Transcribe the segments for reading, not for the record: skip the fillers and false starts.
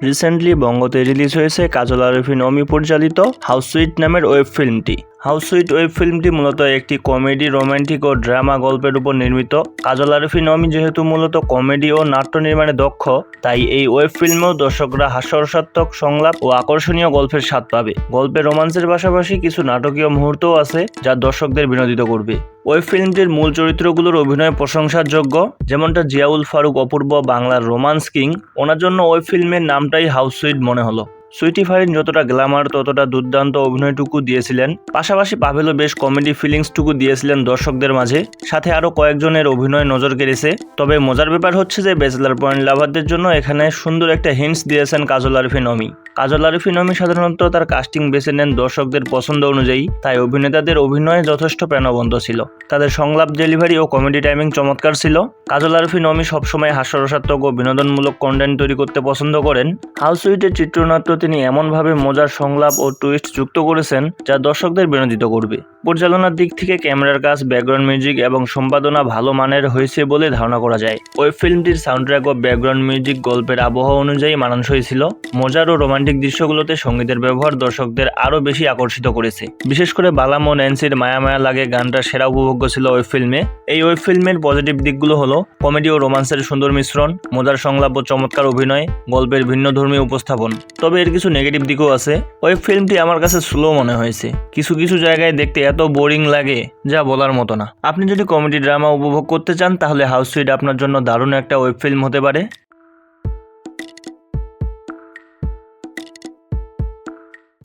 Recently বঙ্গতে release হয়েছে কাজল আরিফিন অমি পরিচালিত house sweet নামের ওয়েব ফিল্মটি। হাউস সুইট ওয়েব ফিল্মটি মূলত একটি কমেডি, রোমান্টিক ও ড্রামা গল্পের উপর নির্মিত। কাজল আরিফিন অমি যেহেতু মূলত কমেডি ও নাট্য নির্মাণে দক্ষ, তাই এই ওয়েব ফিল্মেও দর্শকরা হাস্যরসাত্মক সংলাপ ও আকর্ষণীয় গল্পের স্বাদ পাবে। গল্পে রোমান্সের পাশাপাশি কিছু নাটকীয় মুহূর্তও আছে যা দর্শকদের বিনোদিত করবে। ওয়েব ফিল্মটির মূল চরিত্রগুলোর অভিনয় প্রশংসার যোগ্য, যেমনটা জিয়াউল ফারুক অপূর্ব বাংলার রোমান্স কিং, ওনার জন্য ওয়েব ফিল্মের নামটাই হাউস সুইট মনে হলো। সুইটি ফারিন যতটা গ্ল্যামার ততটা দুর্দান্ত অভিনয়টুকু দিয়েছিলেন, পাশাপাশি পাভেলও বেশ কমেডি ফিলিংসটুকু দিয়েছিলেন দর্শকদের মাঝে, সাথে আরও কয়েকজনের অভিনয় নজর কেড়েছে। তবে মজার ব্যাপার হচ্ছে যে ব্যাচেলার পয়েন্ট লাভারদের জন্য এখানে সুন্দর একটা হিন্টস দিয়েছেন কাজল আরিফিন অমি। কাজল আরিফিন অমি সাধারণত তার কাস্টিং বেছে নেন দর্শকদের পছন্দ অনুযায়ী, তাই অভিনেতাদের অভিনয়ে যথেষ্ট প্রাণবন্ত ছিল। তাদের সংলাপ ডেলিভারি ও কমেডি টাইমিং চমৎকার ছিল। কাজল আরিফিন অমি সবসময় হাস্যরসাত্মক ও বিনোদনমূলক কন্টেন্ট তৈরি করতে পছন্দ করেন। হাউস সুইটের চিত্রনাট্য তিনি এমনভাবে মজার সংলাপ ও টুইস্ট যুক্ত করেছেন যা দর্শকদের বিনোদিত করবে। পরিচালনার দিক থেকে ক্যামেরার কাজ, ব্যাকগ্রাউন্ড মিউজিক এবং সম্পাদনা ভালো মানের হয়েছে বলে ধারণা করা যায়। ওয়েব ফিল্মটির সাউন্ডট্র্যাক ও ব্যাকগ্রাউন্ড মিউজিক গল্পের আবহাওয়া অনুযায়ী মানানসই ছিল। মজার ও রোমান্টিক দৃশ্যগুলোতে সঙ্গীতের ব্যবহার দর্শকদের আরও বেশি আকর্ষিত করেছে। বিশেষ করে বালাম ও ন্যান্সির মায়া মায়া লাগে গানটা সেরা উপভোগ্য ছিল ওয়েব ফিল্মে। এই ওয়েব ফিল্মের পজিটিভ দিকগুলো হলো কমেডি ও রোমান্সের সুন্দর মিশ্রণ, মজার সংলাপ ও চমৎকার অভিনয়, গল্পের ভিন্নধর্মী উপস্থাপন। তবে এর কিছু নেগেটিভ দিকও আছে। ওয়েব ফিল্মটি আমার কাছে স্লো মনে হয়েছে। কিছু কিছু জায়গায় দেখতে এত বোরিং লাগে যা বলার মতো না। আপনি যদি কমেডি ড্রামা উপভোগ করতে চান তাহলে হাউস সুইট আপনার জন্য দারুণ একটা ওয়েব ফিল্ম হতে পারে।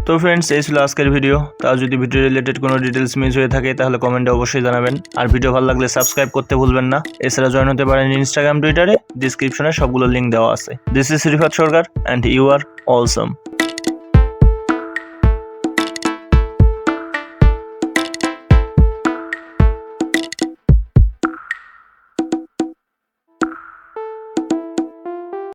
তো ফ্রেন্ডস, এই ছিল আজকের ভিডিও। তাও যদি ভিডিও রিলেটেড কোনো ডিটেলস মিস হয়ে থাকে তাহলে কমেন্টে অবশ্যই জানাবেন। আর ভিডিও ভালো লাগলে সাবস্ক্রাইব করতে ভুলবেন না। এছাড়া জয়েন হতে পারেন ইনস্টাগ্রাম, টুইটারে, ডিসক্রিপশনে সবগুলো লিঙ্ক দেওয়া আছে। This is Rifat Sarkar and you are অলসম।